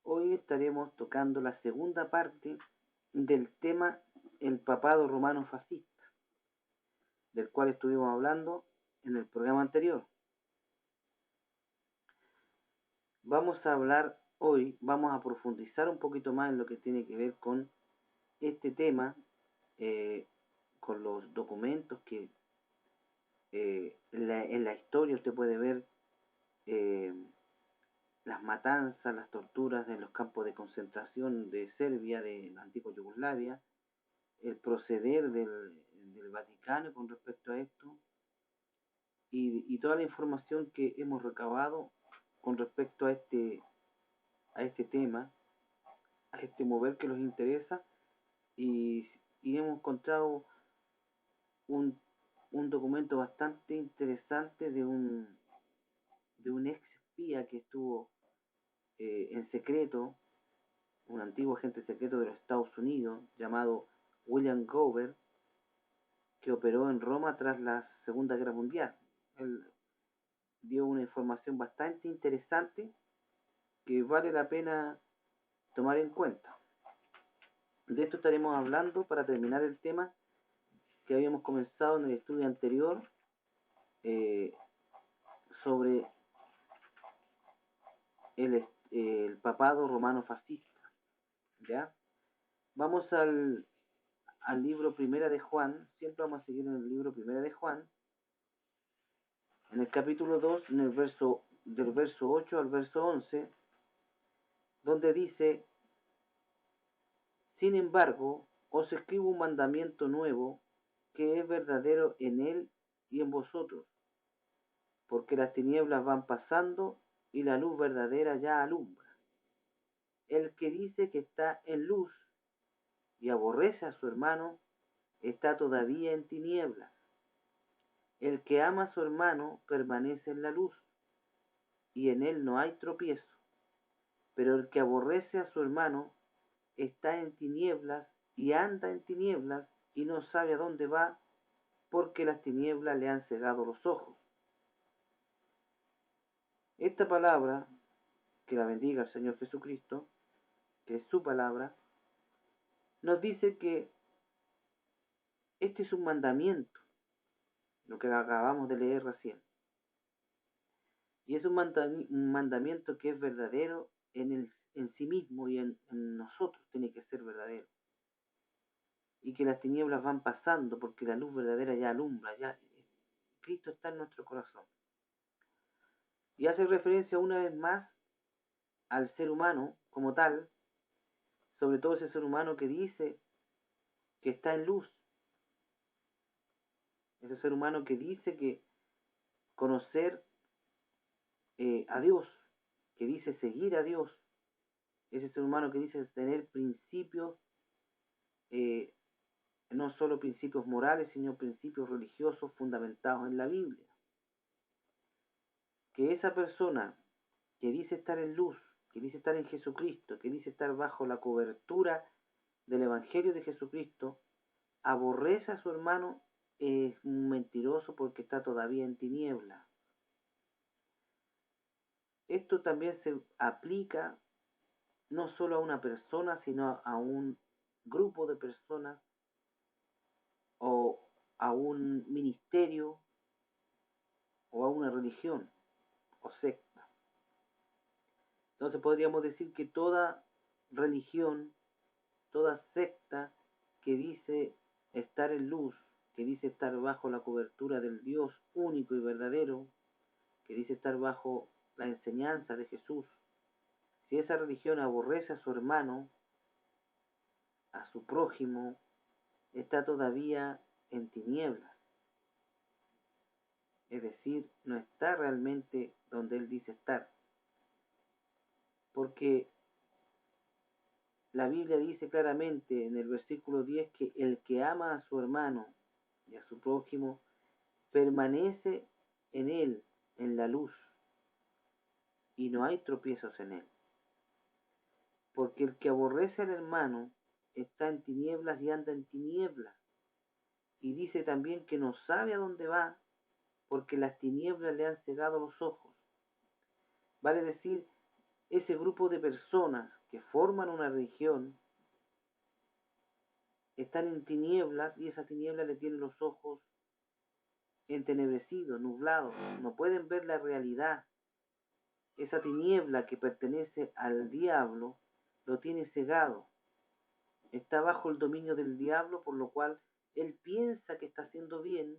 Hoy estaremos tocando la segunda parte del tema el papado romano fascista, del cual estuvimos hablando en el programa anterior. Vamos a hablar hoy, vamos a profundizar un poquito más en lo que tiene que ver con este tema, con los documentos que en la historia usted puede ver eh, las matanzas, las torturas en los campos de concentración de Serbia, de la antigua Yugoslavia, el proceder del Vaticano con respecto a esto y toda la información que hemos recabado con respecto a este tema, a este mover que nos interesa y hemos encontrado un, un documento bastante interesante de un ex espía que estuvo en secreto, un antiguo agente secreto de los Estados Unidos llamado William Gover, que operó en Roma tras la Segunda Guerra Mundial. Él dio una información bastante interesante que vale la pena tomar en cuenta. De esto estaremos hablando para terminar el tema que habíamos comenzado en el estudio anterior eh, sobre el papado romano fascista. ¿Ya? Vamos al libro Primera de Juan, siempre vamos a seguir en el libro Primera de Juan, en el capítulo 2, en el del verso 8 al verso 11, donde dice: sin embargo, os escribo un mandamiento nuevo, que es verdadero en él y en vosotros, porque las tinieblas van pasando y la luz verdadera ya alumbra. El que dice que está en luz y aborrece a su hermano, está todavía en tinieblas. El que ama a su hermano permanece en la luz, y en él no hay tropiezo. Pero el que aborrece a su hermano está en tinieblas y anda en tinieblas y no sabe a dónde va, porque las tinieblas le han cegado los ojos. Esta palabra, que la bendiga el Señor Jesucristo, que es su palabra, nos dice que este es un mandamiento, lo que acabamos de leer recién. Y es un mandamiento que es verdadero en sí mismo y en nosotros tiene que ser verdadero. Y que las tinieblas van pasando porque la luz verdadera ya alumbra, ya Cristo está en nuestro corazón. Y hace referencia una vez más al ser humano como tal, sobre todo ese ser humano que dice que está en luz, ese ser humano que dice que conocer a Dios, que dice seguir a Dios, ese ser humano que dice tener principios, eh, no solo principios morales, sino principios religiosos fundamentados en la Biblia. Que esa persona que dice estar en luz, que dice estar en Jesucristo, que dice estar bajo la cobertura del Evangelio de Jesucristo, aborrece a su hermano, es un mentiroso porque está todavía en tiniebla. Esto también se aplica no solo a una persona, sino a un grupo de personas o a un ministerio o a una religión o secta. Entonces podríamos decir que toda religión, toda secta que dice estar en luz, que dice estar bajo la cobertura del Dios único y verdadero, que dice estar bajo la enseñanza de Jesús, si esa religión aborrece a su hermano, a su prójimo, está todavía en tinieblas. Es decir, no está realmente donde Él dice estar. Porque la Biblia dice claramente en el versículo 10 que el que ama a su hermano y a su prójimo permanece en Él, en la luz, y no hay tropiezos en Él. Porque el que aborrece al hermano está en tinieblas y anda en tinieblas. y dice también que no sabe a dónde va porque las tinieblas le han cegado los ojos. Vale decir, ese grupo de personas que forman una religión están en tinieblas y esa tiniebla le tiene los ojos entenebrecidos, nublados, no pueden ver la realidad. Esa tiniebla que pertenece al diablo lo tiene cegado, está bajo el dominio del diablo, por lo cual él piensa que está haciendo bien,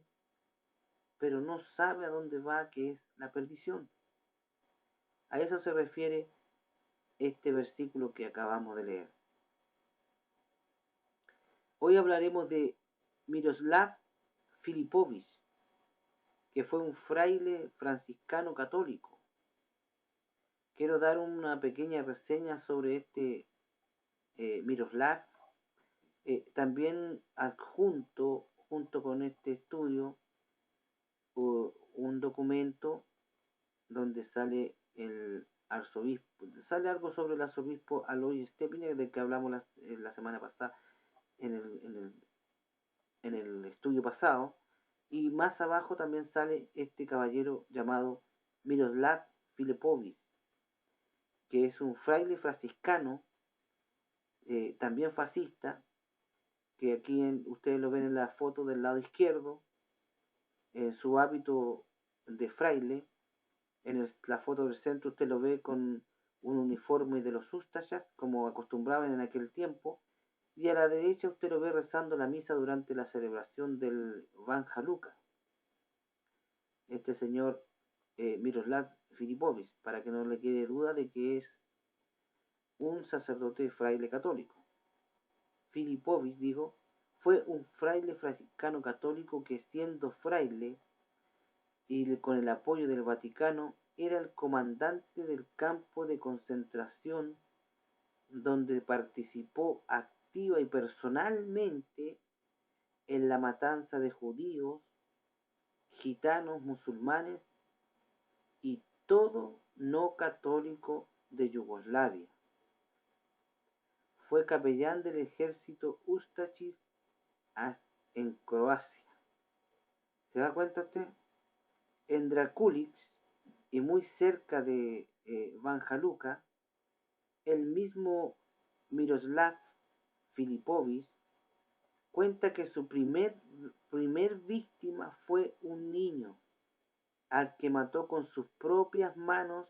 pero no sabe a dónde va, que es la perdición. A eso se refiere este versículo que acabamos de leer. Hoy hablaremos de Miroslav Filipovich, que fue un fraile franciscano católico. Quiero dar una pequeña reseña sobre este Miroslav. También adjunto, junto con este estudio, un documento donde sale el arzobispo, sale algo sobre el arzobispo Alois Stepinac, del que hablamos la semana pasada en el estudio pasado, y más abajo también sale este caballero llamado Miroslav Filipovich, que es un fraile franciscano, también fascista, que aquí ustedes lo ven en la foto del lado izquierdo, en su hábito de fraile. La foto del centro usted lo ve con un uniforme de los Ustashas, como acostumbraban en aquel tiempo, y a la derecha usted lo ve rezando la misa durante la celebración del Van Haluka. Este señor Miroslav Filipovich, para que no le quede duda de que es un sacerdote fraile católico. Filipovich, digo, fue un fraile franciscano católico que, siendo fraile y con el apoyo del Vaticano, era el comandante del campo de concentración donde participó activa y personalmente en la matanza de judíos, gitanos, musulmanes y todo no católico de Yugoslavia. Fue capellán del ejército Ustašić en Croacia. ¿Se da cuenta usted? En Drakulić, y muy cerca de Banja Luka, el mismo Miroslav Filipovich cuenta que su primer víctima fue un niño al que mató con sus propias manos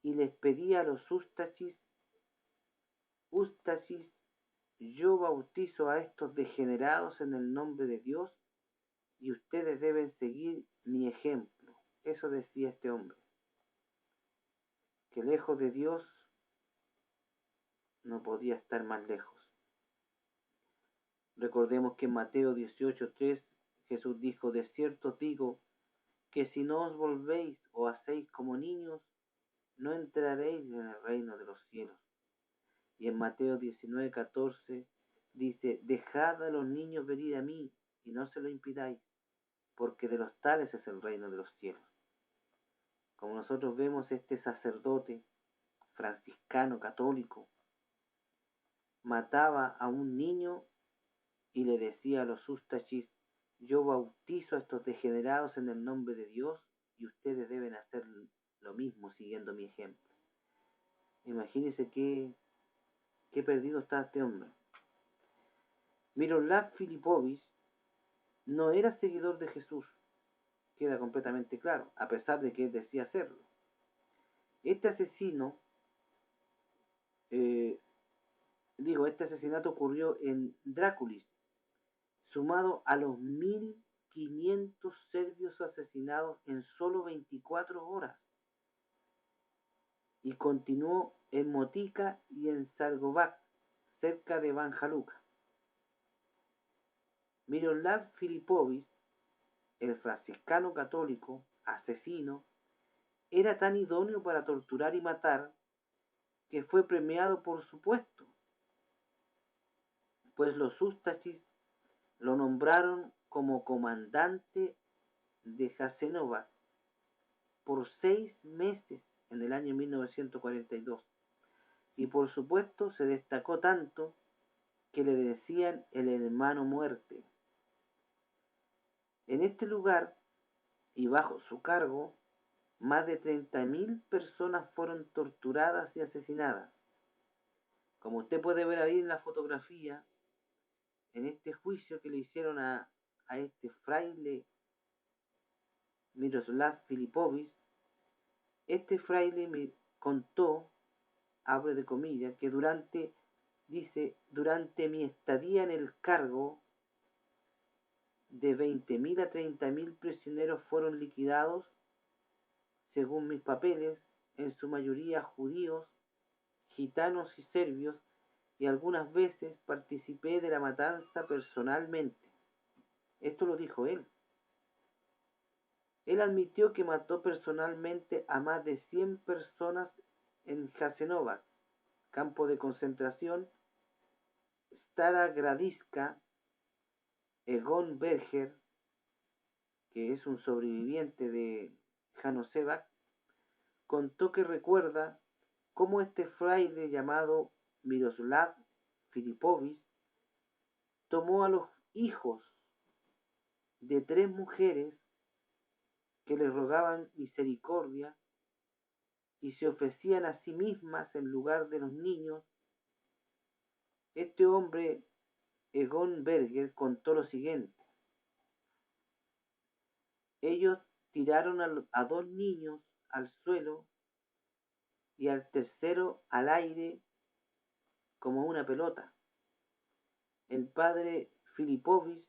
y les pedía a los Ustašić, yo bautizo a estos degenerados en el nombre de Dios y ustedes deben seguir mi ejemplo. Eso decía este hombre, que lejos de Dios no podía estar más lejos. Recordemos que en Mateo 18:3 Jesús dijo, de cierto os digo, que si no os volvéis o hacéis como niños, no entraréis en el reino de los cielos. Y en Mateo 19:14 dice, dejad a los niños venir a mí y no se lo impidáis, porque de los tales es el reino de los cielos. Como nosotros vemos, este sacerdote franciscano católico mataba a un niño y le decía a los Ustašić, yo bautizo a estos degenerados en el nombre de Dios y ustedes deben hacer lo mismo siguiendo mi ejemplo. Imagínense qué perdido está este hombre. Miroslav Filipovich no era seguidor de Jesús, queda completamente claro, a pesar de que él decía serlo. Este asesinato ocurrió en Drakulić, sumado a los 1.500 serbios asesinados en solo 24 horas, y continuó en Motica y en Sargovac, cerca de Banja Luka. Miroslav Filipovich, el franciscano católico asesino, era tan idóneo para torturar y matar que fue premiado por su puesto, pues los Ustašić lo nombraron como comandante de Jasenovac por 6 meses en el año 1942, y por supuesto se destacó tanto que le decían el hermano muerte. En este lugar y bajo su cargo, más de 30.000 personas fueron torturadas y asesinadas. Como usted puede ver ahí en la fotografía, en este juicio que le hicieron a este fraile Miroslav Filipovich, este fraile me contó, abre de comillas, que durante mi estadía en el cargo, de 20.000 a 30.000 prisioneros fueron liquidados, según mis papeles, en su mayoría judíos, gitanos y serbios, y algunas veces participé de la matanza personalmente. Esto lo dijo él. Él admitió que mató personalmente a más de 100 personas en Jasenovac, campo de concentración, Stara Gradiška. Egon Berger, que es un sobreviviente de Janoševac, contó que recuerda cómo este fraile llamado Miroslav Filipovich tomó a los hijos de 3 mujeres que le rogaban misericordia y se ofrecían a sí mismas en lugar de los niños. Este hombre, Egon Berger, contó lo siguiente: ellos tiraron a 2 niños al suelo y al tercero al aire como una pelota. El padre Filipovich,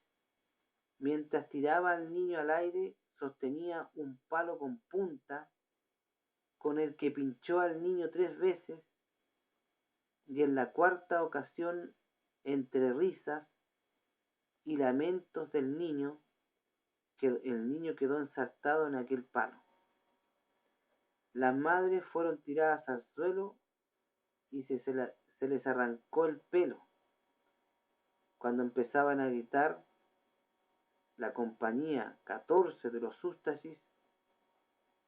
mientras tiraba al niño al aire, sostenía un palo con punta con el que pinchó al niño 3 veces, y en la cuarta ocasión, entre risas y lamentos del niño, que el niño quedó ensartado en aquel palo. Las madres fueron tiradas al suelo y se les arrancó el pelo. Cuando empezaban a gritar, la compañía 14 de los Ústasis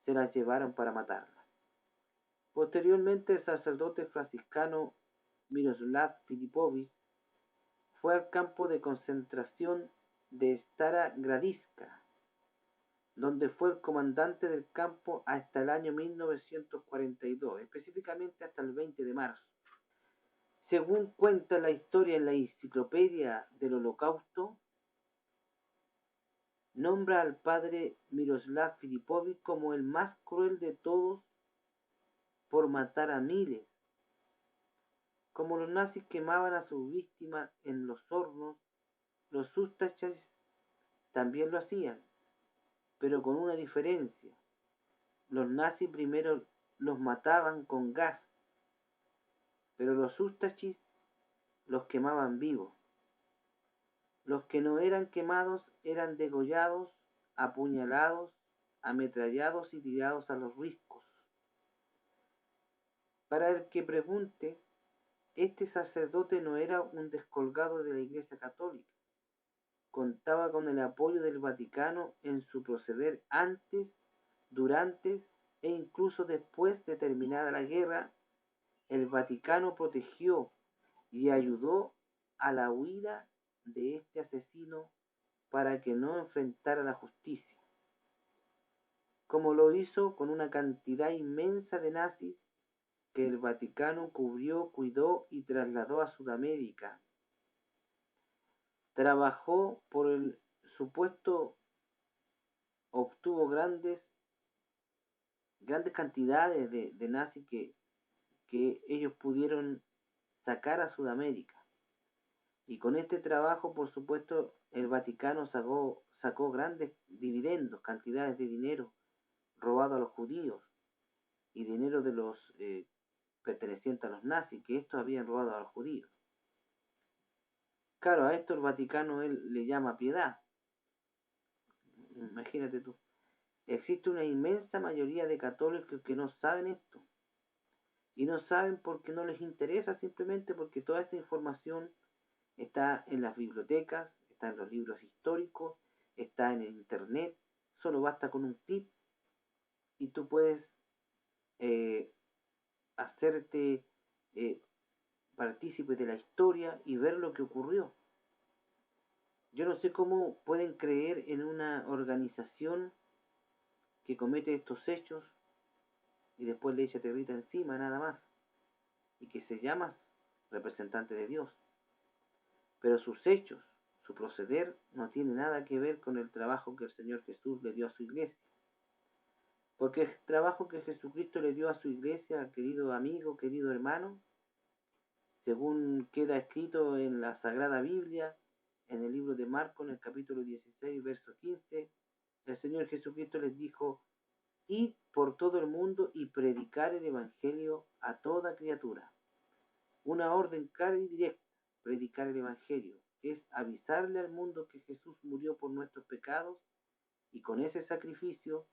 se las llevaron para matarlas. Posteriormente, el sacerdote franciscano Miroslav Filipovich fue al campo de concentración de Stara Gradiška, donde fue el comandante del campo hasta el año 1942, específicamente hasta el 20 de marzo. Según cuenta la historia en la Enciclopedia del Holocausto, nombra al padre Miroslav Filipovich como el más cruel de todos por matar a miles. Como los nazis quemaban a sus víctimas en los hornos, los Ustachis también lo hacían, pero con una diferencia. Los nazis primero los mataban con gas, pero los Ustachis los quemaban vivos. Los que no eran quemados eran degollados, apuñalados, ametrallados y tirados a los riscos. Para el que pregunte, este sacerdote no era un descolgado de la Iglesia Católica. Contaba con el apoyo del Vaticano en su proceder antes, durante e incluso después de terminada la guerra. El Vaticano protegió y ayudó a la huida de este asesino para que no enfrentara la justicia, como lo hizo con una cantidad inmensa de nazis que el Vaticano cubrió, cuidó y trasladó a Sudamérica. Trabajó por el supuesto, obtuvo grandes cantidades de nazis que ellos pudieron sacar a Sudamérica. Y con este trabajo, por supuesto, el Vaticano sacó grandes dividendos, cantidades de dinero robado a los judíos y dinero de los pertenecientes a los nazis, que estos habían robado a los judíos. Claro, a esto el Vaticano él le llama piedad. Imagínate tú. Existe una inmensa mayoría de católicos que no saben esto. Y no saben porque no les interesa, simplemente porque toda esta información está en las bibliotecas, está en los libros históricos, está en el internet. Solo basta con un clic y tú puedes eh, hacerte partícipe de la historia y ver lo que ocurrió. Yo no sé cómo pueden creer en una organización que comete estos hechos y después le echa tierrita encima, nada más, y que se llama representante de Dios. Pero sus hechos, su proceder, no tiene nada que ver con el trabajo que el Señor Jesús le dio a su iglesia. Porque el trabajo que Jesucristo le dio a su iglesia, querido amigo, querido hermano, según queda escrito en la Sagrada Biblia, en el libro de Marcos, en el capítulo 16, verso 15, el Señor Jesucristo les dijo: id por todo el mundo y predicar el Evangelio a toda criatura. Una orden clara y directa: predicar el Evangelio. Es avisarle al mundo que Jesús murió por nuestros pecados y con ese sacrificio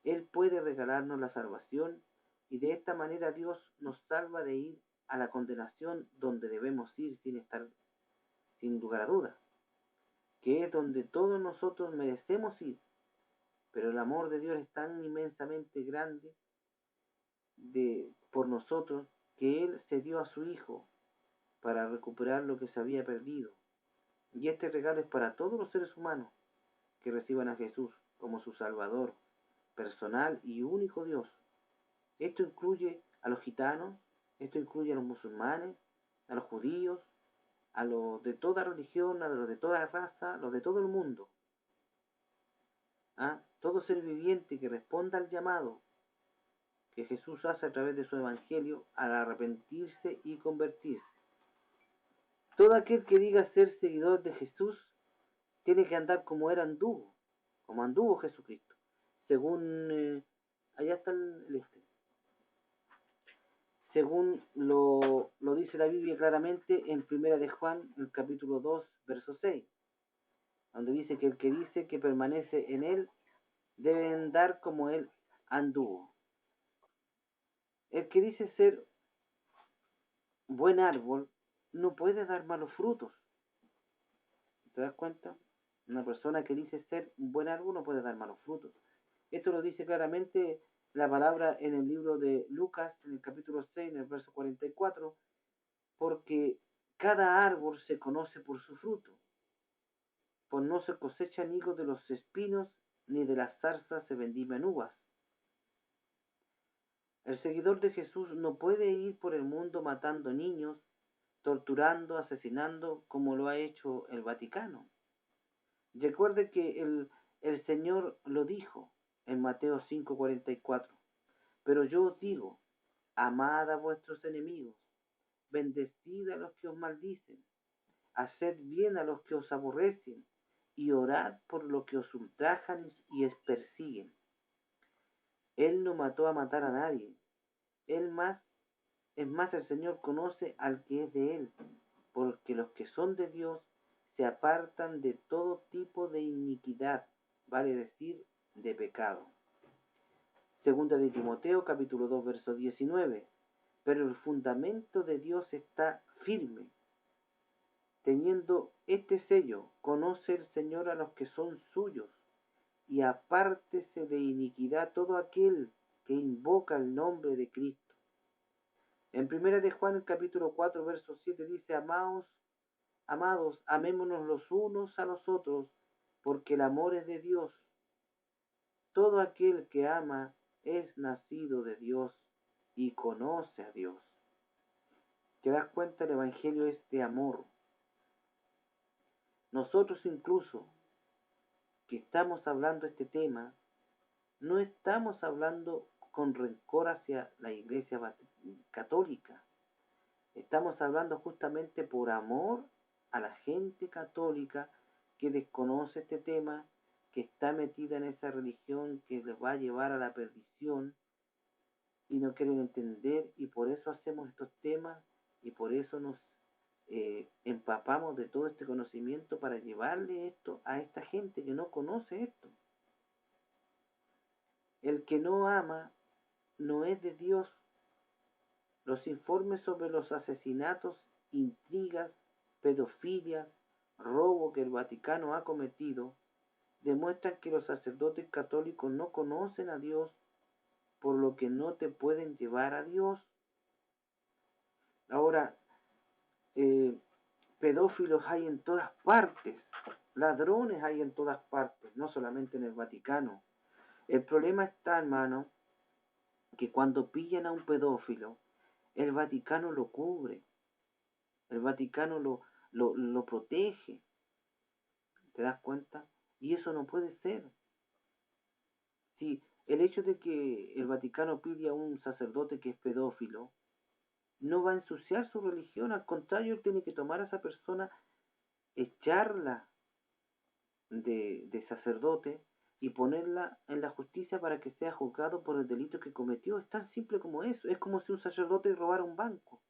Él puede regalarnos la salvación, y de esta manera Dios nos salva de ir a la condenación donde debemos ir sin lugar a dudas, que es donde todos nosotros merecemos ir. Pero el amor de Dios es tan inmensamente grande por nosotros que Él se dio a su Hijo para recuperar lo que se había perdido. Y este regalo es para todos los seres humanos que reciban a Jesús como su Salvador personal y único Dios. Esto incluye a los gitanos, esto incluye a los musulmanes, a los judíos, a los de toda religión, a los de toda raza, a los de todo el mundo. Todo ser viviente que responda al llamado que Jesús hace a través de su evangelio al arrepentirse y convertirse. Todo aquel que diga ser seguidor de Jesús tiene que andar como anduvo, como anduvo Jesucristo. Según, allá está según lo dice la Biblia claramente en Primera de Juan, el capítulo 2, verso 6, donde dice que el que dice que permanece en él debe andar como él anduvo. El que dice ser buen árbol no puede dar malos frutos. ¿Te das cuenta? Una persona que dice ser un buen árbol no puede dar malos frutos. Esto lo dice claramente la palabra en el libro de Lucas, en el capítulo 6, en el verso 44, porque cada árbol se conoce por su fruto, pues no se cosechan higos de los espinos, ni de las zarzas se vendimian uvas. El seguidor de Jesús no puede ir por el mundo matando niños, torturando, asesinando, como lo ha hecho el Vaticano. Recuerde que el Señor lo dijo en Mateo 5:44. Pero yo os digo, amad a vuestros enemigos, bendecid a los que os maldicen, haced bien a los que os aborrecen, y orad por los que os ultrajan y os persiguen. Él no mató a matar a nadie. Es más, el Señor conoce al que es de Él, porque los que son de Dios se apartan de todo tipo de iniquidad, vale decir, de pecado. Segunda de Timoteo, capítulo 2, verso 19. Pero el fundamento de Dios está firme. Teniendo este sello, conoce el Señor a los que son suyos, y apártese de iniquidad todo aquel que invoca el nombre de Cristo. En primera de Juan, el capítulo 4, verso 7 dice: amados, amémonos los unos a los otros, porque el amor es de Dios. Todo aquel que ama es nacido de Dios y conoce a Dios. ¿Te das cuenta? El Evangelio es de amor. Nosotros incluso, que estamos hablando este tema, no estamos hablando con rencor hacia la Iglesia católica. Estamos hablando justamente por amor a la gente católica que desconoce este tema, que está metida en esa religión que les va a llevar a la perdición y no quieren entender, y por eso hacemos estos temas y por eso nos empapamos de todo este conocimiento para llevarle esto a esta gente que no conoce esto. El que no ama no es de Dios. Los informes sobre los asesinatos, intrigas, pedofilia, robo que el Vaticano ha cometido demuestran que los sacerdotes católicos no conocen a Dios, por lo que no te pueden llevar a Dios. Ahora, pedófilos hay en todas partes. Ladrones hay en todas partes, no solamente en el Vaticano. El problema está, hermano, que cuando pillan a un pedófilo, el Vaticano lo cubre, el Vaticano lo protege, ¿te das cuenta? Y eso no puede ser. Si el hecho de que el Vaticano pille a un sacerdote que es pedófilo, no va a ensuciar su religión, al contrario, él tiene que tomar a esa persona, echarla de sacerdote y ponerla en la justicia para que sea juzgado por el delito que cometió. Es tan simple como eso. Es como si un sacerdote robara un banco.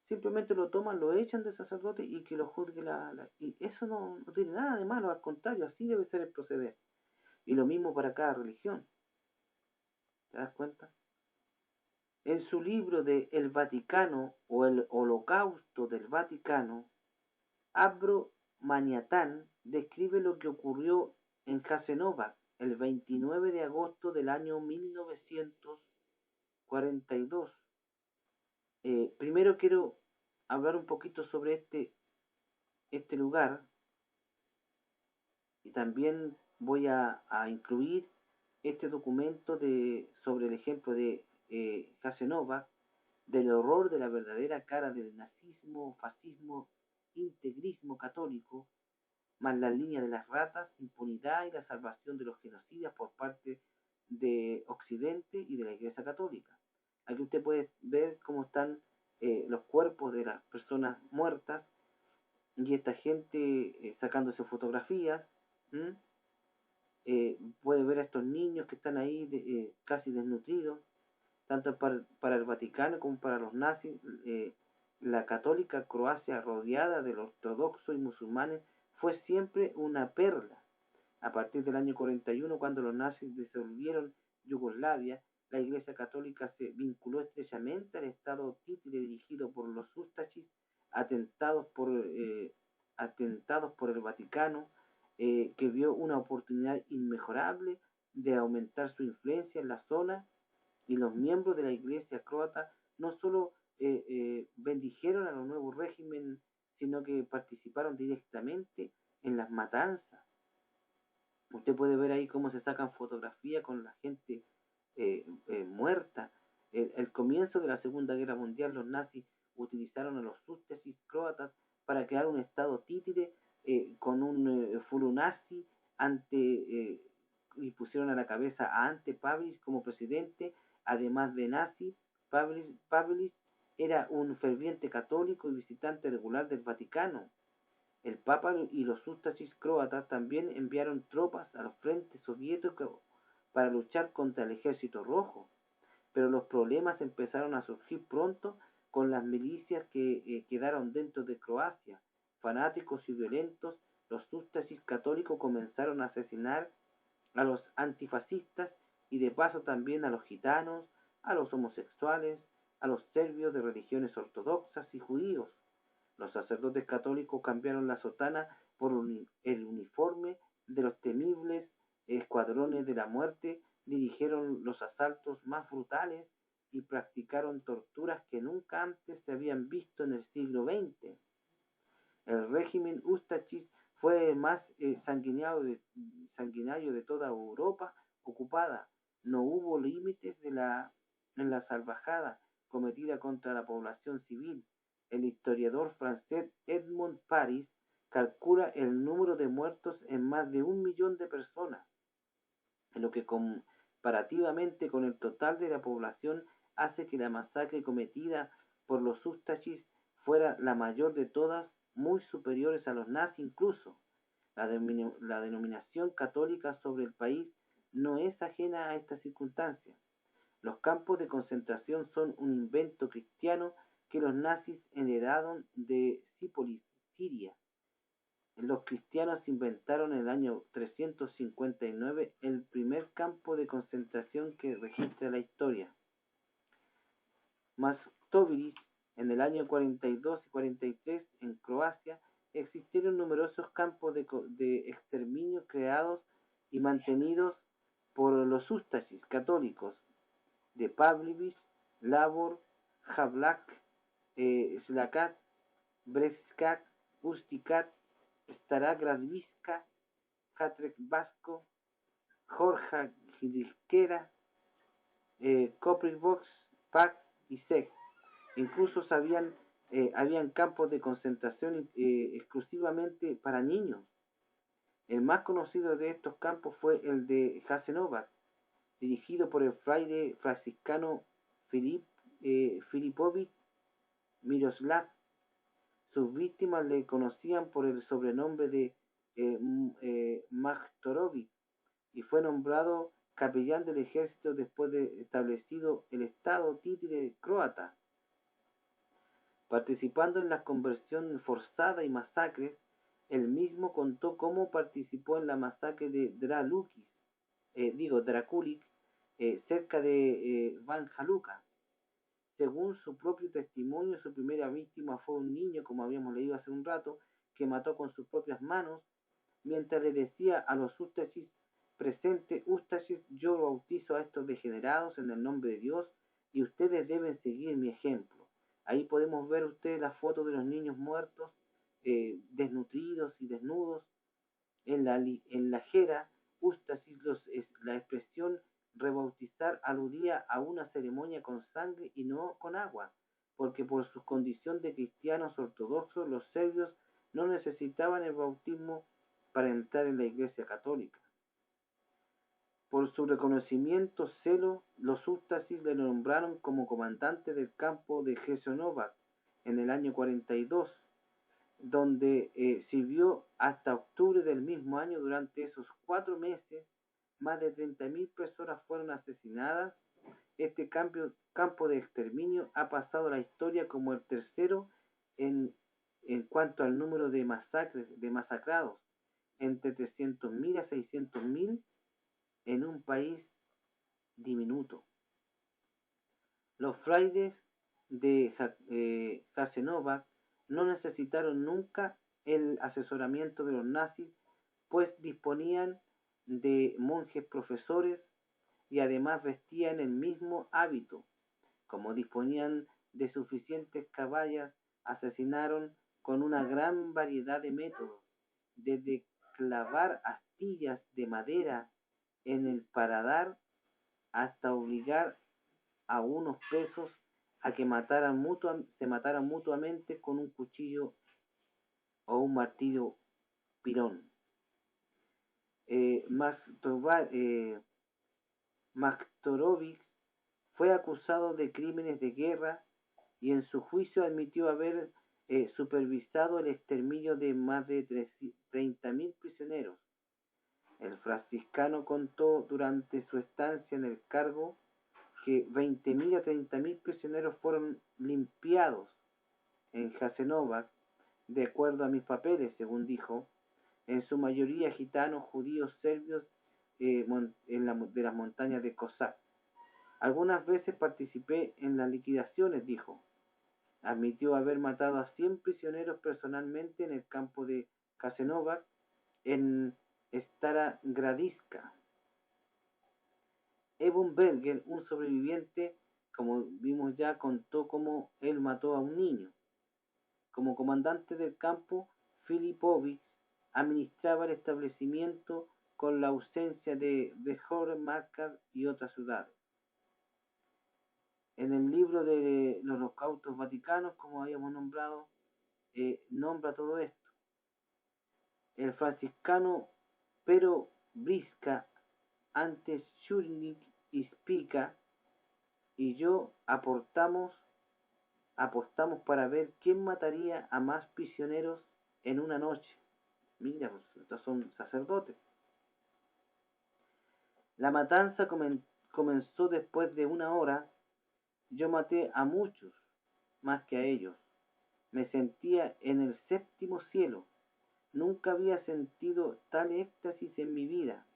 Simplemente lo toman, lo echan de sacerdote y que lo juzgue y eso no tiene nada de malo, al contrario, así debe ser el proceder. Y lo mismo para cada religión. ¿Te das cuenta? En su libro de El Vaticano o el Holocausto del Vaticano, Abro Maniatán describe lo que ocurrió en Jasenovac el 29 de agosto del año 1942. Primero quiero hablar un poquito sobre este lugar y también voy a incluir este documento sobre el ejemplo de Jasenovac, del horror de la verdadera cara del nazismo, fascismo, integrismo católico, más la línea de las ratas, impunidad y la salvación de los genocidas por parte de Occidente y de la Iglesia Católica. Aquí usted puede ver cómo están los cuerpos de las personas muertas y esta gente sacándose fotografías. Puede ver a estos niños que están ahí casi desnutridos, tanto para el Vaticano como para los nazis. La católica Croacia, rodeada de los ortodoxos y musulmanes, fue siempre una perla. A partir del año 41, cuando los nazis disolvieron Yugoslavia, la Iglesia Católica se vinculó estrechamente al Estado títere dirigido por los Ústachis, atentados por, atentados por el Vaticano, que vio una oportunidad inmejorable de aumentar su influencia en la zona, y los miembros de la Iglesia croata no solo bendijeron a los nuevos régimen, sino que participaron directamente en las matanzas. Usted puede ver ahí cómo se sacan fotografías con la gente muerta. El comienzo de la Segunda Guerra Mundial, los nazis utilizaron a los súbditos croatas para crear un estado títere con un fulunazi y pusieron a la cabeza a Ante Pavlis como presidente, además de nazi. Pavlis era un ferviente católico y visitante regular del Vaticano. El Papa y los ústasis croatas también enviaron tropas al frente soviético para luchar contra el ejército rojo, pero los problemas empezaron a surgir pronto con las milicias que quedaron dentro de Croacia. Fanáticos y violentos, los ústasis católicos comenzaron a asesinar a los antifascistas y de paso también a los gitanos, a los homosexuales, a los serbios de religiones ortodoxas y judíos. Los sacerdotes católicos cambiaron la sotana por el uniforme de los temibles escuadrones de la muerte, dirigieron los asaltos más brutales y practicaron torturas que nunca antes se habían visto en el siglo XX. El régimen Ustachis fue el más sanguinario de toda Europa ocupada. No hubo límites en la salvajada cometida contra la población civil. El historiador francés Edmond Paris calcula el número de muertos en más de 1 millón de personas, lo que comparativamente con el total de la población hace que la masacre cometida por los Ustachis fuera la mayor de todas, muy superiores a los nazis incluso. La denominación católica sobre el país no es ajena a esta circunstancia. Los campos de concentración son un invento cristiano que los nazis heredaron de Sípolis, Siria. Los cristianos inventaron en el año 359 el primer campo de concentración que registra la historia. Mastovich, en el año 42 y 43 en Croacia, existieron numerosos campos de exterminio creados y mantenidos por los ústasis católicos de Pavlivich, Labor, Havlak, Slakat, Breskac, Ustikat, Starogradivka, Blanca, Hatrek Vasco, Jorge Gilquera, Coprivox, Pax y Sex. Incluso habían campos de concentración exclusivamente para niños. El más conocido de estos campos fue el de Jasenovac, dirigido por el fraile franciscano Filipovich Miroslav. Sus víctimas le conocían por el sobrenombre de Majtorovic y fue nombrado capellán del ejército después de establecido el Estado títere croata. Participando en la conversión forzada y masacres, él mismo contó cómo participó en la masacre de Drakulic, cerca de Banja Luka. Según su propio testimonio, su primera víctima fue un niño, como habíamos leído hace un rato, que mató con sus propias manos, mientras le decía a los Ustashis presentes: Ustashis, yo bautizo a estos degenerados en el nombre de Dios y ustedes deben seguir mi ejemplo. Ahí podemos ver ustedes la foto de los niños muertos, desnutridos y desnudos. En la jera Ustashis, la expresión rebautizar aludía a una ceremonia con sangre y no con agua, porque por su condición de cristianos ortodoxos los serbios no necesitaban el bautismo para entrar en la Iglesia católica. Por su reconocimiento celo, los Ustashis le nombraron como comandante del campo de Jasenovac en el año 42, donde sirvió hasta octubre del mismo año. Durante esos 4 meses, más de 30.000 personas fueron asesinadas. Este campo de exterminio ha pasado a la historia como el tercero en cuanto al número de masacrados, entre 300.000 a 600.000 en un país diminuto. Los frailes de Jasenovac no necesitaron nunca el asesoramiento de los nazis, pues disponían de monjes profesores y además vestían el mismo hábito. Como disponían de suficientes caballas, asesinaron con una gran variedad de métodos, desde clavar astillas de madera en el paladar hasta obligar a unos presos a que se mataran mutuamente con un cuchillo o un martillo pirón. Majtorovic fue acusado de crímenes de guerra y en su juicio admitió haber supervisado el exterminio de más de 30.000 prisioneros. El franciscano contó durante su estancia en el cargo que 20.000 a 30.000 prisioneros fueron limpiados en Jasenovac, de acuerdo a mis papeles, según dijo, en su mayoría gitanos, judíos, serbios, de las montañas de Cossack. Algunas veces participé en las liquidaciones, dijo. Admitió haber matado a 100 prisioneros personalmente en el campo de Jasenovac, en Stara Gradiška. Evan Berger, un sobreviviente, como vimos ya, contó cómo él mató a un niño. Como comandante del campo, Filipovich administraba el establecimiento con la ausencia de Hormarkar y otras ciudades. En el libro de los Holocaustos Vaticanos, como habíamos nombrado, nombra todo esto. El franciscano Pero Briska, antes Shurnik y Spica y yo apostamos para ver quién mataría a más prisioneros en una noche. Mira, pues estos son sacerdotes. La matanza comenzó después de 1 hora. Yo maté a muchos, más que a ellos. Me sentía en el 7º cielo. Nunca había sentido tal éxtasis en mi vida.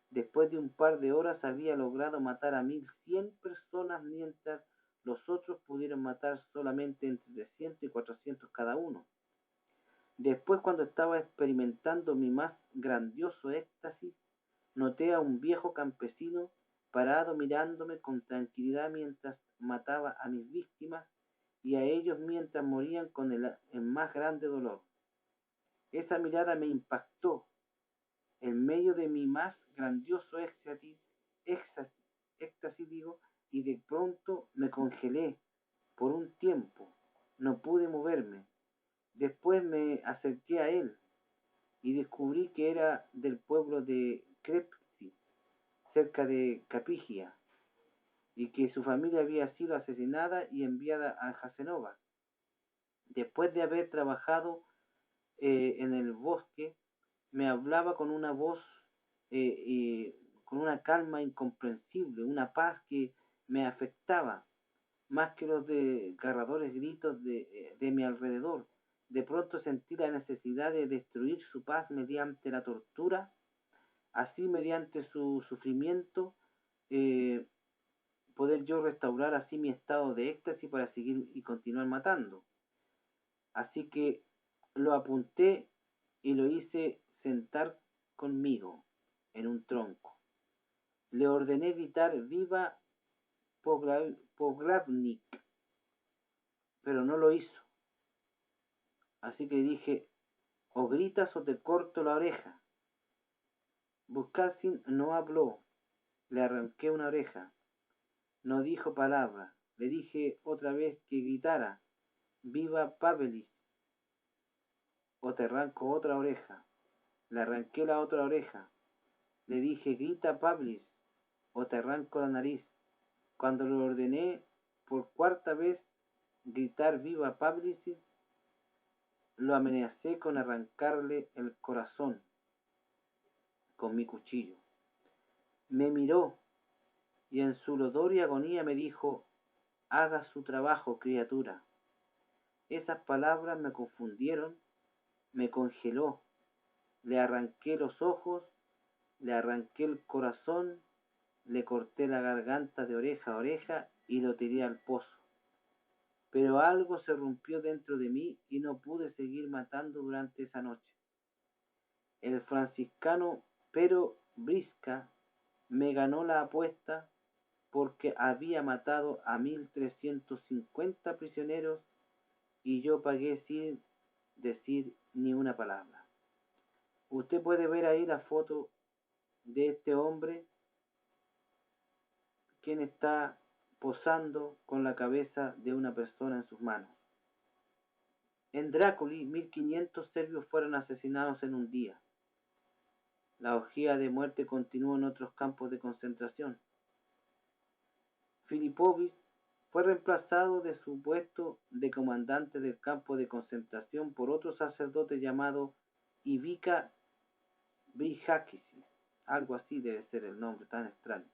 Después de un par de horas había logrado matar a 1.100 personas, mientras los otros pudieron matar solamente entre 300 y 400 cada uno. Después, cuando estaba experimentando mi más grandioso éxtasis, noté a un viejo campesino parado mirándome con tranquilidad mientras mataba a mis víctimas y a ellos mientras morían con el más grande dolor. Esa mirada me impactó en medio de mi más grandioso éxtasis, digo, y de pronto me congelé por un tiempo, no pude moverme. Después me acerqué a él y descubrí que era del pueblo de Krepsi, cerca de Capigia, y que su familia había sido asesinada y enviada a Jasenova. Después de haber trabajado en el bosque, me hablaba con una voz, con una calma incomprensible, una paz que me afectaba, más que los desgarradores gritos de mi alrededor. De pronto sentí la necesidad de destruir su paz mediante la tortura, así mediante su sufrimiento, eh, poder yo restaurar así mi estado de éxtasis para seguir y continuar matando. Así que lo apunté y lo hice sentar conmigo en un tronco. Le ordené gritar viva Poglavnik, pero no lo hizo. Así que dije, o gritas o te corto la oreja. Buscasin no habló, le arranqué una oreja. No dijo palabra. Le dije otra vez que gritara, viva Pavelis, o te arranco otra oreja. Le arranqué la otra oreja. Le dije, grita Pavlis, o te arranco la nariz. Cuando le ordené por cuarta vez gritar viva Pavlis, lo amenacé con arrancarle el corazón con mi cuchillo. Me miró y en su dolor y agonía me dijo, haga su trabajo, criatura. Esas palabras me confundieron, me congeló. Le arranqué los ojos, le arranqué el corazón, le corté la garganta de oreja a oreja y lo tiré al pozo. Pero algo se rompió dentro de mí y no pude seguir matando durante esa noche. El franciscano Pero Brisca me ganó la apuesta porque había matado a 1350 prisioneros y yo pagué sin decir ni una palabra. Usted puede ver ahí la foto de este hombre, quien está posando con la cabeza de una persona en sus manos. En Dráculi, 1500 serbios fueron asesinados en un día. La orgía de muerte continuó en otros campos de concentración. Filipović fue reemplazado de su puesto de comandante del campo de concentración por otro sacerdote llamado Ivica Brijakis, algo así debe ser el nombre tan extraño.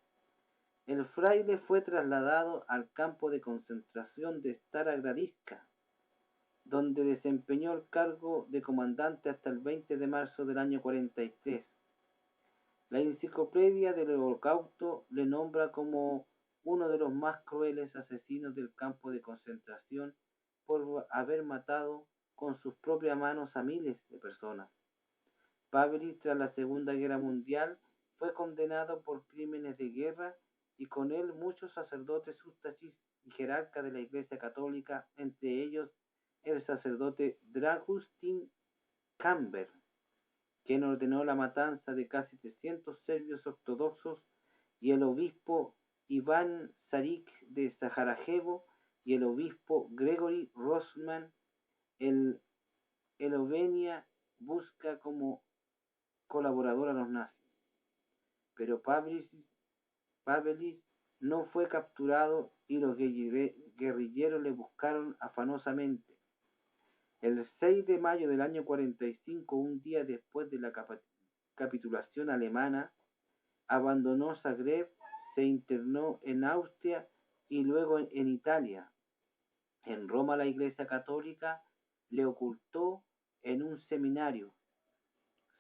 El fraile fue trasladado al campo de concentración de Stara Gradiška, donde desempeñó el cargo de comandante hasta el 20 de marzo del año 43. La enciclopedia del Holocausto le nombra como uno de los más crueles asesinos del campo de concentración por haber matado con sus propias manos a miles de personas. Pavlis, tras la Segunda Guerra Mundial, fue condenado por crímenes de guerra y con él muchos sacerdotes ustachis y jerarcas de la Iglesia Católica, entre ellos el sacerdote Dragustin Kamber, quien ordenó la matanza de casi 300 serbios ortodoxos, y el obispo Iván Sarik de Sarajevo y el obispo Gregory Rosman. El Eslovenia busca como colaborador a los nazis, pero Pavelić no fue capturado y los guerrilleros le buscaron afanosamente. El 6 de mayo del año 45, un día después de la capitulación alemana, abandonó Zagreb, se internó en Austria y luego en Italia. En Roma la Iglesia Católica le ocultó en un seminario.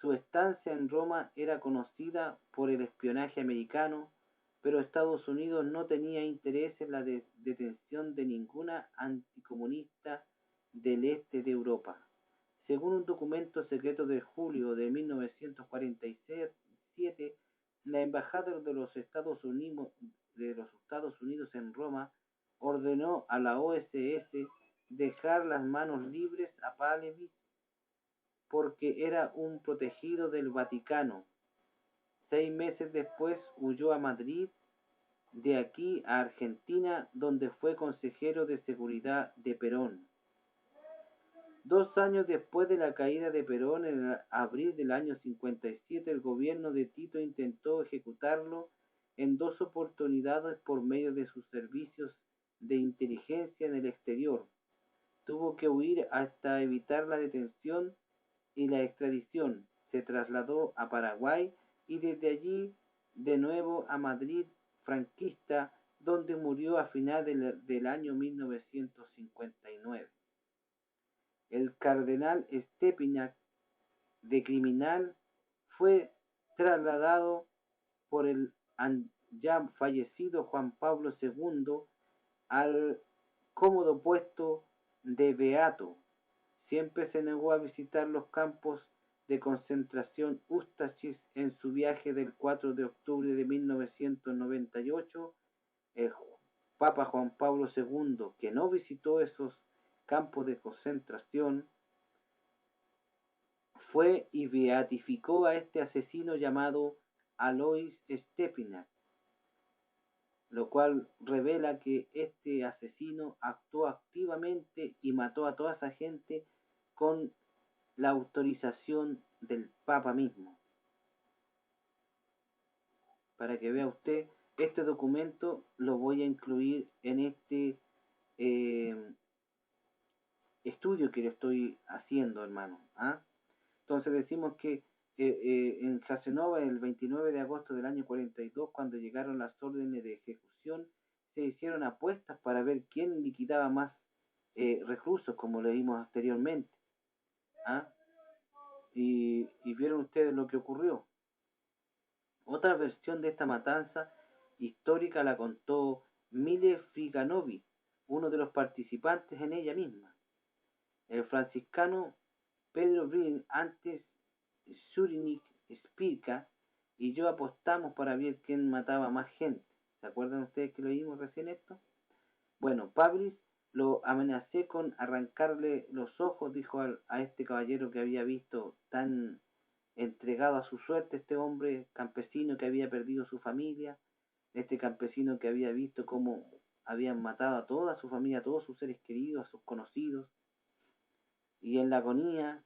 Su estancia en Roma era conocida por el espionaje americano, pero Estados Unidos no tenía interés en la detención de ninguna anticomunista del este de Europa. Según un documento secreto de julio de 1947, la embajada de los Estados Unidos en Roma ordenó a la OSS dejar las manos libres a Pavelić porque era un protegido del Vaticano 6 meses después huyó a Madrid, de aquí a Argentina, donde fue consejero de seguridad de Perón. 2 años después de la caída de Perón, en abril del año 57, el gobierno de Tito intentó ejecutarlo en 2 oportunidades por medio de sus servicios de inteligencia en el exterior. Tuvo que huir hasta evitar la detención y la extradición. Se trasladó a Paraguay y desde allí de nuevo a Madrid franquista, donde murió a finales del año 1959. El cardenal Stepinac, de criminal, fue trasladado por el ya fallecido Juan Pablo II al cómodo puesto de beato. Siempre se negó a visitar los campos de concentración Ustachis. En su viaje del 4 de octubre de 1998, el Papa Juan Pablo II, que no visitó esos campos de concentración, fue y beatificó a este asesino llamado Alois Stepinac, lo cual revela que este asesino actuó activamente y mató a toda esa gente con la autorización del Papa mismo. Para que vea usted, este documento lo voy a incluir en este estudio que le estoy haciendo, hermano. ¿Ah? Entonces decimos que en Casanova, el 29 de agosto del año 42, cuando llegaron las órdenes de ejecución, se hicieron apuestas para ver quién liquidaba más recursos, como leímos anteriormente. ¿Ah? Y vieron ustedes lo que ocurrió. Otra versión de esta matanza histórica la contó Mile Friganovi, uno de los participantes en ella misma. El franciscano Pedro Brin, antes Zurich Spirka, y yo apostamos para ver quién mataba más gente. ¿Se acuerdan ustedes que leímos recién esto? Bueno, Pablis lo amenacé con arrancarle los ojos, dijo a este caballero que había visto tan entregado a su suerte, este hombre campesino que había perdido su familia, este campesino que había visto cómo habían matado a toda su familia, a todos sus seres queridos, a sus conocidos, y en la agonía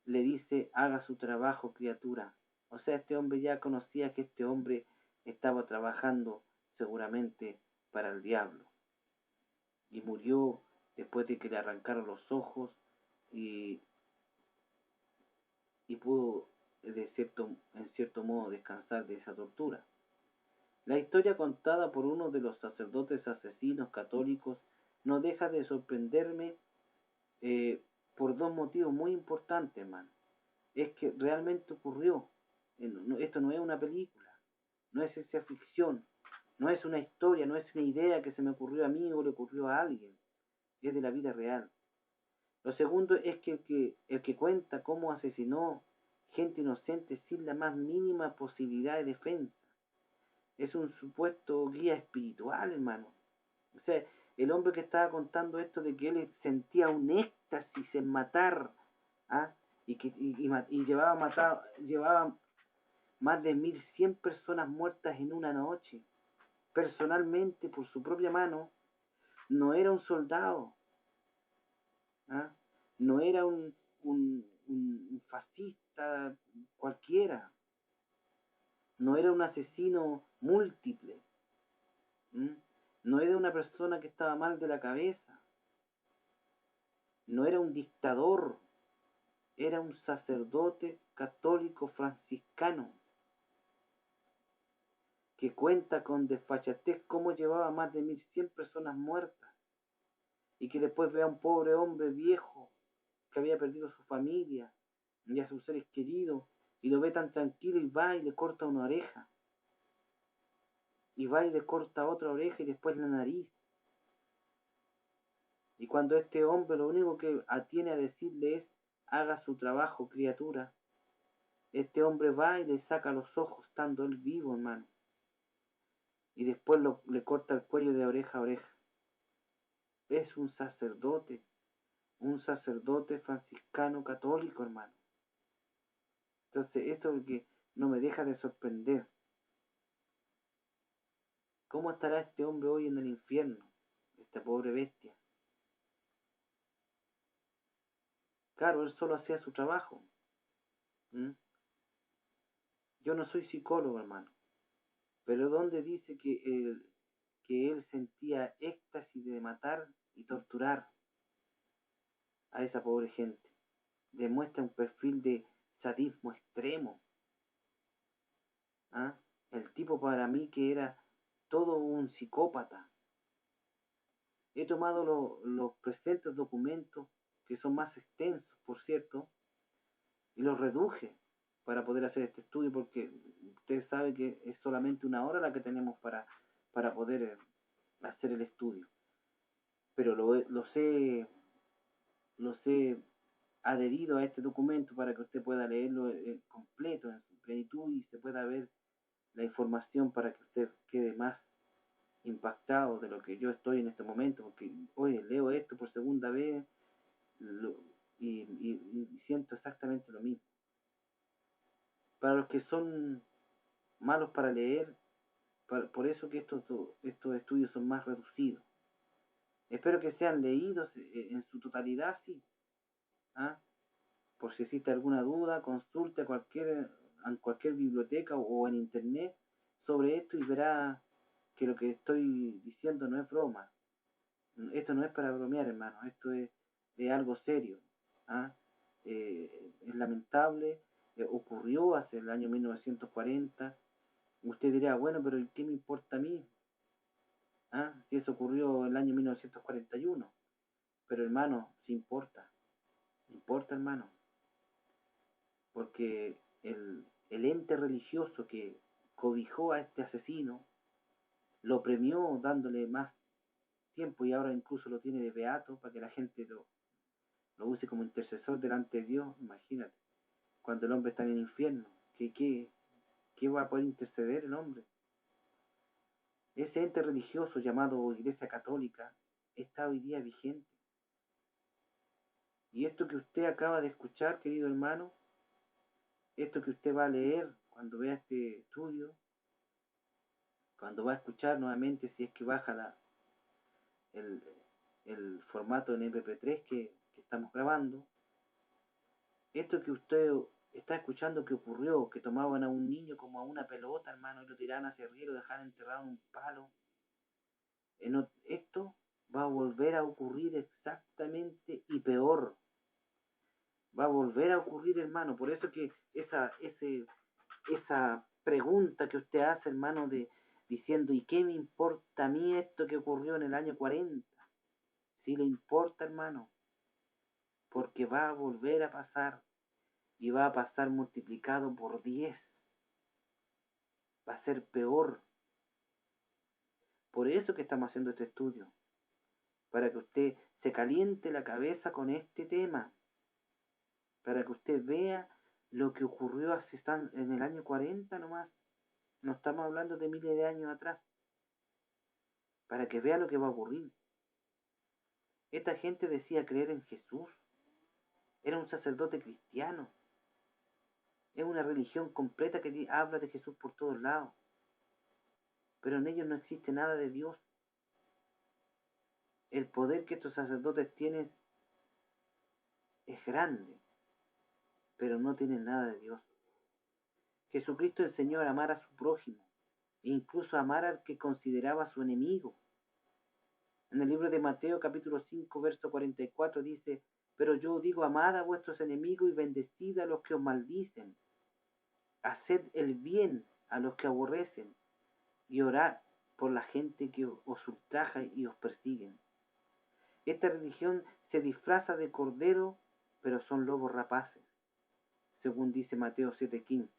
le dice: haga su trabajo, criatura. O sea, este hombre ya conocía que este hombre estaba trabajando seguramente para el diablo, y murió después de que le arrancaron los ojos, y, y pudo en cierto modo descansar de esa tortura. La historia contada por uno de los sacerdotes asesinos católicos no deja de sorprenderme eh, por 2 motivos muy importantes, hermano. Es que realmente ocurrió. Esto no es una película, no es ciencia ficción, no es una historia, no es una idea que se me ocurrió a mí o le ocurrió a alguien. Es de la vida real. Lo segundo es que el que cuenta cómo asesinó gente inocente sin la más mínima posibilidad de defensa es un supuesto guía espiritual, hermano. O sea, el hombre que estaba contando esto de que él sentía un éxtasis en matar, ¿ah? y llevaba más de 1100 personas muertas en una noche, personalmente, por su propia mano. No era un soldado, ¿ah? No era un fascista cualquiera, no era un asesino múltiple, ¿m? No era una persona que estaba mal de la cabeza, no era un dictador, era un sacerdote católico franciscano que cuenta con desfachatez cómo llevaba más de 1100 personas muertas, y que después ve a un pobre hombre viejo que había perdido a su familia y a sus seres queridos, y lo ve tan tranquilo, y va y le corta una oreja, y va y le corta otra oreja y después la nariz. Y cuando este hombre lo único que tiene a decirle es: haga su trabajo, criatura, este hombre va y le saca los ojos estando él vivo, hermano, y después le corta el cuello de oreja a oreja. Es un sacerdote franciscano católico, hermano. Entonces, esto es que no me deja de sorprender. ¿Cómo estará este hombre hoy en el infierno? Esta pobre bestia. Claro, él solo hacía su trabajo. ¿Mm? Yo no soy psicólogo, hermano, pero ¿dónde dice que él sentía éxtasis de matar y torturar a esa pobre gente? Demuestra un perfil de sadismo extremo. ¿Ah? El tipo para mí que era todo un psicópata. He tomado los presentes documentos, que son más extensos, por cierto, y los reduje para poder hacer este estudio, porque usted sabe que es solamente una hora la que tenemos para poder hacer el estudio. Pero los he adherido a este documento para que usted pueda leerlo completo, en su plenitud, y se pueda ver la información para que usted quede más impactado de lo que yo estoy en este momento, porque hoy leo esto por segunda vez lo, y siento exactamente lo mismo. Para los que son malos para leer, por eso que estos estudios son más reducidos. Espero que sean leídos en su totalidad, sí. ¿Ah? Por si existe alguna duda, consulte en cualquier biblioteca o en internet sobre esto y verá que lo que estoy diciendo no es broma. Esto no es para bromear, hermano, esto es algo serio. ¿Ah? Es lamentable, ocurrió hace el año 1940. Usted dirá, bueno, pero ¿qué me importa a mí? ¿Ah? Si eso ocurrió en el año 1941. Pero hermano, sí importa, hermano, porque el ente religioso que cobijó a este asesino lo premió dándole más tiempo y ahora incluso lo tiene de beato para que la gente lo use como intercesor delante de Dios. Imagínate, cuando el hombre está en el infierno, ¿qué va a poder interceder el hombre? Ese ente religioso llamado Iglesia Católica está hoy día vigente. Y esto que usted acaba de escuchar, querido hermano, esto que usted va a leer cuando vea este estudio, cuando va a escuchar nuevamente, si es que baja el, el formato en MP3 que estamos grabando, esto que usted está escuchando que ocurrió, que tomaban a un niño como a una pelota, hermano, y lo tiraban hacia arriba y lo dejaban enterrado en un palo, esto va a volver a ocurrir exactamente y peor. Va a volver a ocurrir, hermano. Por eso que esa pregunta que usted hace, hermano, diciendo, ¿y qué me importa a mí esto que ocurrió en el año 40? Sí le importa, hermano, porque va a volver a pasar y va a pasar multiplicado por 10. Va a ser peor. Por eso que estamos haciendo este estudio, para que usted se caliente la cabeza con este tema, para que usted vea lo que ocurrió en el año 40 nomás. No estamos hablando de miles de años atrás, para que vea lo que va a ocurrir. Esta gente decía creer en Jesús, era un sacerdote cristiano, es una religión completa que habla de Jesús por todos lados, pero en ellos no existe nada de Dios. El poder que estos sacerdotes tienen es grande, pero no tienen nada de Dios. Jesucristo enseñó a amar a su prójimo, e incluso a amar al que consideraba su enemigo. En el libro de Mateo capítulo 5 verso 44 dice, pero yo digo, amad a vuestros enemigos y bendecid a los que os maldicen, haced el bien a los que aborrecen y orad por la gente que os ultraja y os persiguen. Esta religión se disfraza de cordero, pero son lobos rapaces, según dice Mateo 7:15.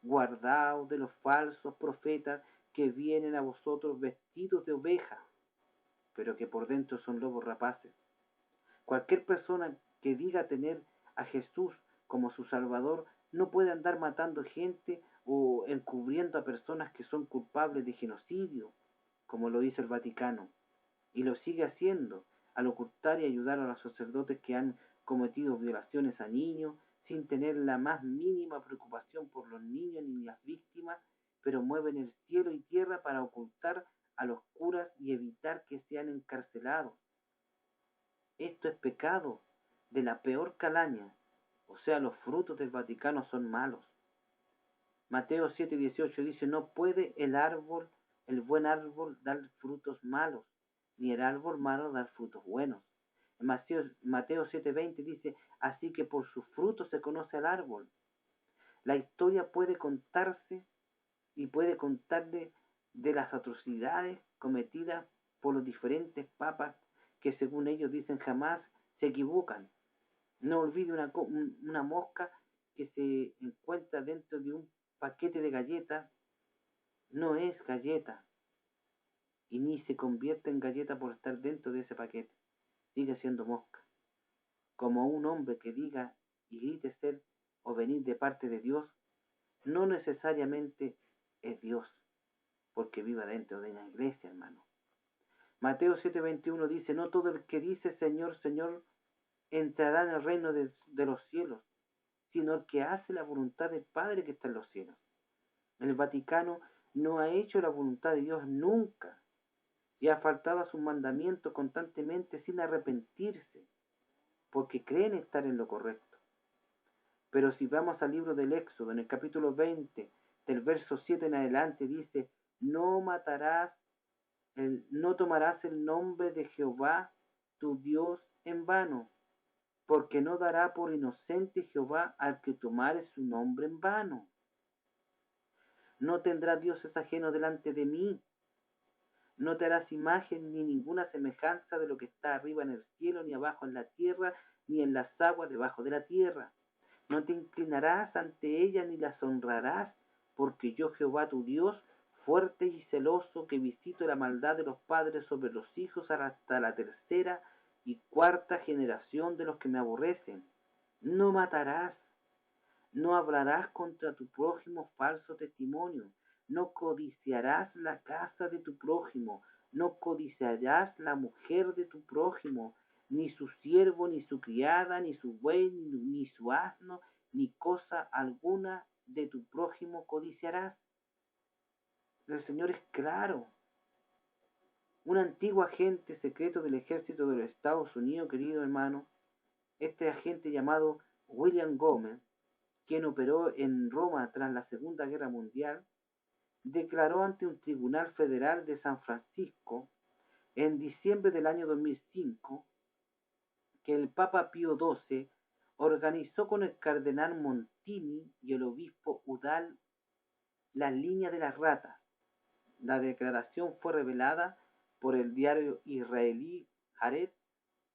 Guardaos de los falsos profetas que vienen a vosotros vestidos de oveja, pero que por dentro son lobos rapaces. Cualquier persona que diga tener a Jesús como su Salvador no puede andar matando gente o encubriendo a personas que son culpables de genocidio, como lo hizo el Vaticano, y lo sigue haciendo al ocultar y ayudar a los sacerdotes que han cometido violaciones a niños sin tener la más mínima preocupación por los niños ni las víctimas, pero mueven el cielo y tierra para ocultar a los curas y evitar que sean encarcelados. Esto es pecado de la peor calaña, o sea, los frutos del Vaticano son malos. Mateo 7:18 dice, no puede el buen árbol dar frutos malos, ni el árbol malo dar frutos buenos. En Mateo 7:20 dice, así que por sus frutos se conoce al árbol. La historia puede contarse y puede contarle de las atrocidades cometidas por los diferentes papas que según ellos dicen jamás se equivocan. No olvide una mosca que se encuentra dentro de un paquete de galletas, no es galleta y ni se convierte en galleta por estar dentro de ese paquete. Sigue siendo mosca. Como un hombre que diga y grite ser o venir de parte de Dios, no necesariamente es Dios, porque viva dentro de una iglesia, hermano. Mateo 7:21 dice, no todo el que dice Señor, Señor, entrará en el reino de los cielos, sino el que hace la voluntad del Padre que está en los cielos. El Vaticano no ha hecho la voluntad de Dios nunca y ha faltado a sus mandamientos constantemente sin arrepentirse, porque creen estar en lo correcto. Pero si vamos al libro del Éxodo, en el capítulo 20, del verso 7 en adelante, dice, no tomarás el nombre de Jehová tu Dios en vano, porque no dará por inocente Jehová al que tomare su nombre en vano. No tendrá dioses ajenos delante de mí. No te harás imagen ni ninguna semejanza de lo que está arriba en el cielo, ni abajo en la tierra, ni en las aguas debajo de la tierra. No te inclinarás ante ellas ni las honrarás, porque yo Jehová tu Dios, fuerte y celoso, que visito la maldad de los padres sobre los hijos hasta la tercera y cuarta generación de los que me aborrecen. No matarás. No hablarás contra tu prójimo falso testimonio. No codiciarás la casa de tu prójimo. No codiciarás la mujer de tu prójimo, ni su siervo, ni su criada, ni su buey, ni su asno, ni cosa alguna de tu prójimo codiciarás. El Señor es claro. Un antiguo agente secreto del ejército de los Estados Unidos, querido hermano, este agente llamado William Gómez, quien operó en Roma tras la Segunda Guerra Mundial, declaró ante un tribunal federal de San Francisco en diciembre del año 2005 que el Papa Pío XII organizó con el cardenal Montini y el obispo Udall la línea de las ratas. La declaración fue revelada por el diario israelí Haaretz.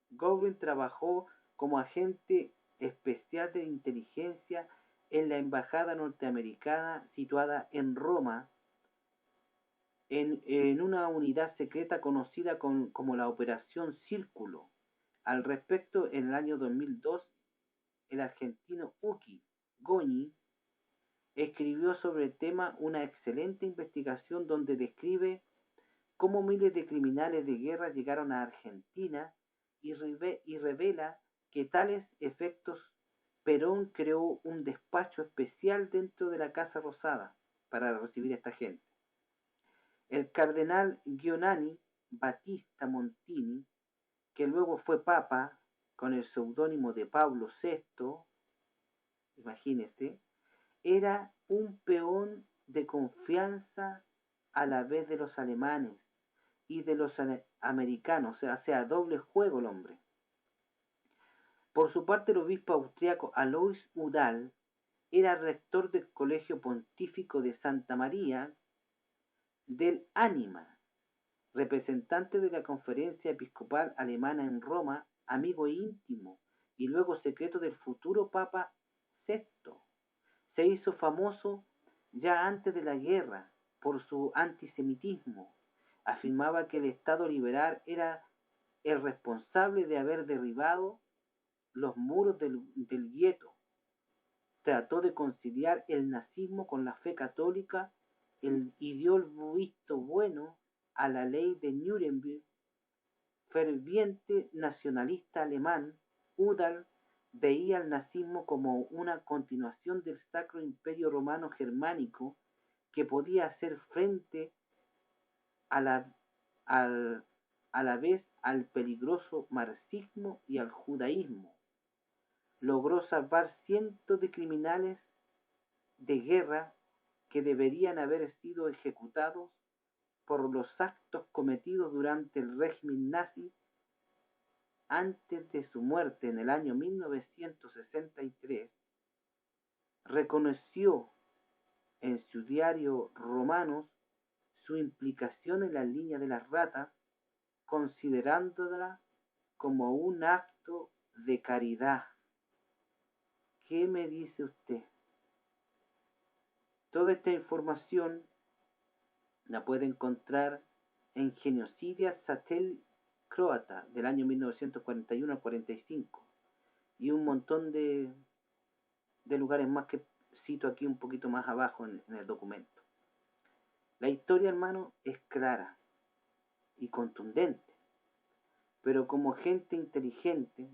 Goldwyn trabajó como agente especial de inteligencia en la embajada norteamericana situada en Roma, en una unidad secreta conocida como la Operación Círculo. Al respecto, en el año 2002, el argentino Uki Goñi escribió sobre el tema una excelente investigación donde describe cómo miles de criminales de guerra llegaron a Argentina y revela que tales efectos Perón creó un despacho especial dentro de la Casa Rosada para recibir a esta gente. El cardenal Giovanni Battista Montini, que luego fue papa con el seudónimo de Pablo VI, imagínese, era un peón de confianza a la vez de los alemanes y de los americanos, o sea, doble juego el hombre. Por su parte, el obispo austriaco Alois Udall era rector del Colegio Pontífico de Santa María del Ánima, representante de la Conferencia Episcopal Alemana en Roma, amigo íntimo y luego secreto del futuro Papa VI. Se hizo famoso ya antes de la guerra por su antisemitismo. Afirmaba que el Estado liberal era el responsable de haber derribado los muros del gueto. Trató de conciliar el nazismo con la fe católica y dio el visto bueno a la ley de Nuremberg. Ferviente nacionalista alemán, Udall veía al nazismo como una continuación del Sacro Imperio Romano Germánico que podía hacer frente a la, al, a la vez al peligroso marxismo y al judaísmo. Logró salvar cientos de criminales de guerra que deberían haber sido ejecutados por los actos cometidos durante el régimen nazi antes de su muerte en el año 1963. Reconoció en su diario Romanos su implicación en la línea de las ratas, considerándola como un acto de caridad. ¿Qué me dice usted? Toda esta información la puede encontrar en Genocidia Satel Croata del año 1941 al 45 y un montón de lugares más que cito aquí un poquito más abajo en el documento. La historia, hermano, es clara y contundente, pero como gente inteligente,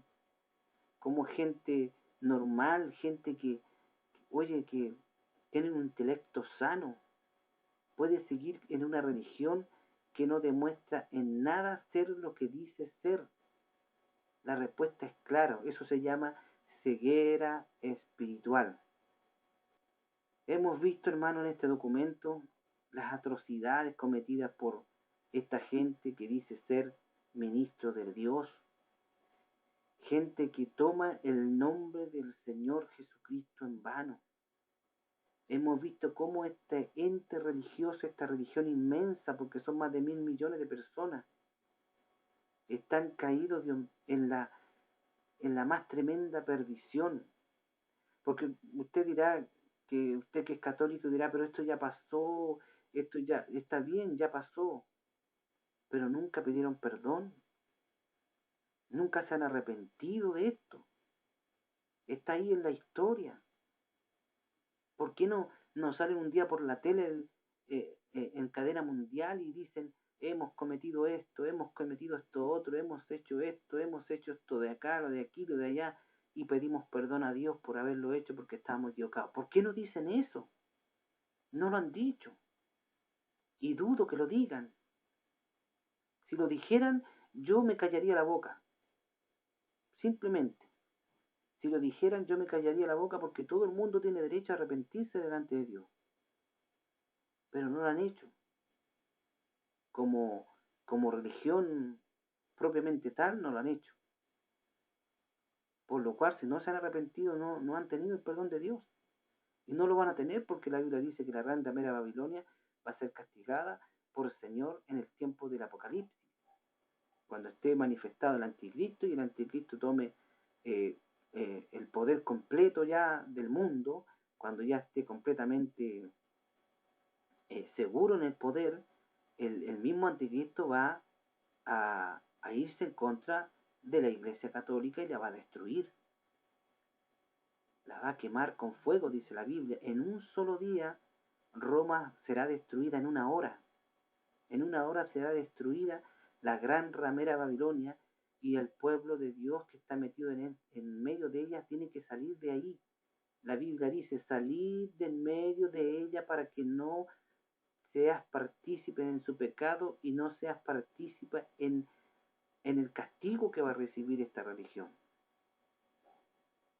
como gente normal, gente que, oye, que tiene un intelecto sano, puede seguir en una religión que no demuestra en nada ser lo que dice ser. La respuesta es clara, eso se llama ceguera espiritual. Hemos visto, hermano, en este documento las atrocidades cometidas por esta gente que dice ser ministro de Dios, gente que toma el nombre del Señor Jesucristo en vano. Hemos visto cómo este ente religioso, esta religión inmensa, porque son más de 1.000 millones de personas, están caídos en la más tremenda perdición. Porque usted dirá, que usted que es católico dirá, pero esto ya pasó, esto ya está bien, ya pasó, pero nunca pidieron perdón, nunca se han arrepentido de esto, está ahí en la historia. ¿Por qué no salen un día por la tele en cadena mundial y dicen, hemos cometido esto otro, hemos hecho esto de acá, lo de aquí, lo de allá, y pedimos perdón a Dios por haberlo hecho porque estábamos equivocados? ¿Por qué no dicen eso? No lo han dicho, y dudo que lo digan. Si lo dijeran, yo me callaría la boca, simplemente. Si lo dijeran, yo me callaría la boca porque todo el mundo tiene derecho a arrepentirse delante de Dios, pero no lo han hecho. Como, como religión propiamente tal, no lo han hecho. Por lo cual, si no se han arrepentido, no han tenido el perdón de Dios. Y no lo van a tener porque la Biblia dice que la gran ramera Babilonia va a ser castigada por el Señor en el tiempo del Apocalipsis. Cuando esté manifestado el anticristo y el anticristo tome eh, el poder completo ya del mundo, cuando ya esté completamente seguro en el poder, el mismo anticristo va a irse en contra de la Iglesia Católica y la va a destruir. La va a quemar con fuego, dice la Biblia. En un solo día Roma será destruida en una hora. En una hora será destruida la gran ramera Babilonia y el pueblo de Dios que está metido en medio de ella tiene que salir de ahí. La Biblia dice, salid de en medio de ella para que no seas partícipe en su pecado y no seas partícipe en el castigo que va a recibir esta religión.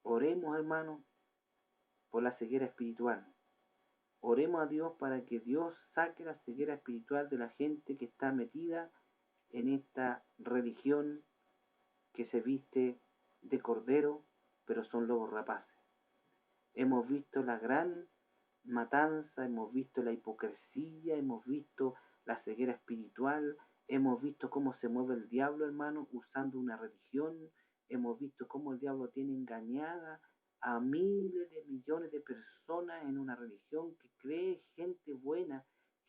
Oremos, hermanos, por la ceguera espiritual. Oremos a Dios para que Dios saque la ceguera espiritual de la gente que está metida en esta religión que se viste de cordero, pero son lobos rapaces. Hemos visto la gran matanza, hemos visto la hipocresía, hemos visto la ceguera espiritual, hemos visto cómo se mueve el diablo, hermano, usando una religión, hemos visto cómo el diablo tiene engañada a miles de millones de personas en una religión que cree gente buena,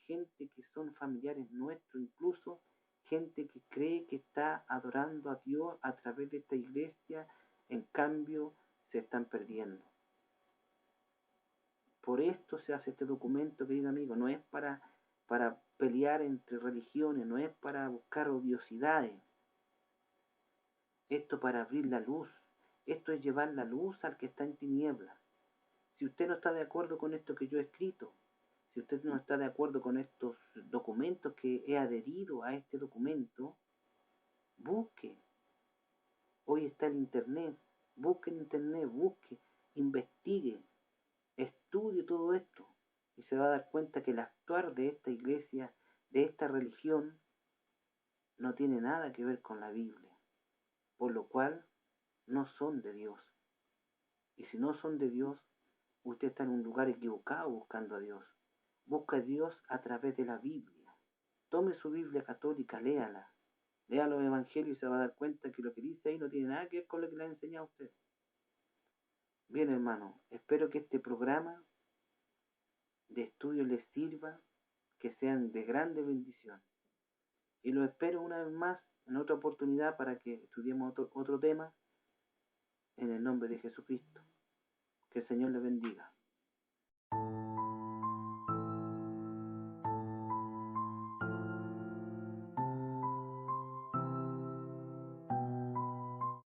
gente que son familiares nuestros, incluso gente que cree que está adorando a Dios a través de esta iglesia, en cambio se están perdiendo. Por esto se hace este documento, querido amigo, no es para pelear entre religiones, no es para buscar odiosidades, esto para abrir la luz, Esto es llevar la luz al que está en tinieblas. Si usted no está de acuerdo con esto que yo he escrito, si usted no está de acuerdo con estos documentos que he adherido a este documento, busque. Hoy está el Internet. Busque en Internet, busque, investigue, estudie todo esto. Y se va a dar cuenta que el actuar de esta iglesia, de esta religión, no tiene nada que ver con la Biblia. Por lo cual, no son de Dios. Y si no son de Dios, usted está en un lugar equivocado buscando a Dios. Busca a Dios a través de la Biblia. Tome su Biblia católica, léala. Lea los evangelios y se va a dar cuenta que lo que dice ahí no tiene nada que ver con lo que le ha enseñado a usted. Bien, hermano, espero que este programa de estudio les sirva, que sean de grande bendición. Y lo espero una vez más en otra oportunidad para que estudiemos otro tema en el nombre de Jesucristo. Que el Señor les bendiga.